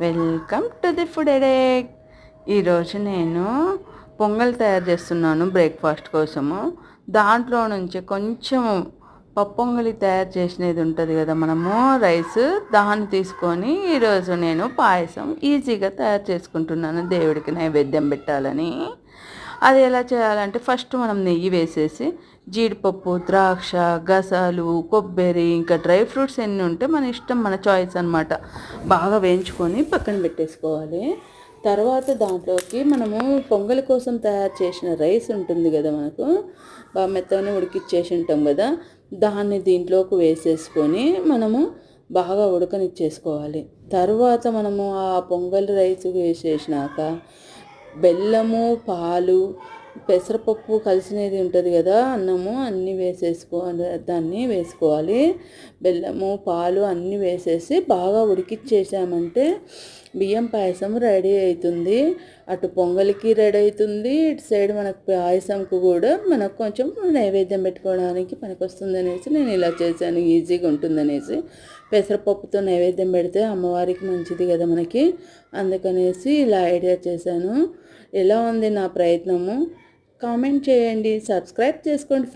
Welcome to the food ఎడెక్. ఈరోజు నేను పొంగల్ తయారు చేస్తున్నాను బ్రేక్ఫాస్ట్ కోసము. దాంట్లో నుంచి కొంచెం పప్పొంగలి తయారు చేసినది ఉంటుంది కదా, మనము రైస్ దాన్ని తీసుకొని ఈరోజు నేను పాయసం ఈజీగా తయారు చేసుకుంటున్నాను దేవుడికి నైవేద్యం పెట్టాలని. అది ఎలా చేయాలంటే ఫస్ట్ మనం నెయ్యి వేసేసి జీడిపప్పు, ద్రాక్ష, గసాలు, కొబ్బరి, ఇంకా డ్రై ఫ్రూట్స్ ఎన్ని ఉంటే మన ఇష్టం, మన చాయిస్ అనమాట, బాగా వేయించుకొని పక్కన పెట్టేసుకోవాలి. తర్వాత దాంట్లోకి మనము పొంగల్ కోసం తయారు చేసిన రైస్ ఉంటుంది కదా, మనకు బాగా మెత్తగానే ఉడికిచ్చేసి ఉంటాం కదా, దాన్ని దీంట్లోకి వేసేసుకొని మనము బాగా ఉడకనిచ్చేసుకోవాలి. తర్వాత మనము ఆ పొంగల్ రైస్ వేసేసినాక బెల్లము, పాలు, పెసరపప్పు కలిసినది ఉంటుంది కదా, అన్నము అన్నీ దాన్ని వేసుకోవాలి. బెల్లము, పాలు అన్నీ వేసేసి బాగా ఉడికిచ్చేసామంటే బియ్యం పాయసం రెడీ అవుతుంది. అటు పొంగలికి రెడీ అవుతుంది, ఇటు సైడ్ మనకు పాయసంకు కూడా మనకు కొంచెం నైవేద్యం పెట్టుకోవడానికి పనికొస్తుంది అనేసి నేను ఇలా చేశాను, ఈజీగా ఉంటుందనేసి. పెసరపప్పుతో నైవేద్యం పెడితే అమ్మవారికి మంచిది కదా మనకి, అందుకనేసి ఇలా ఐడియా చేశాను. ఎలా ఉంది నా ప్రయత్నము? కామెంట్ చేయండి, సబ్స్క్రైబ్ చేసుకోండి.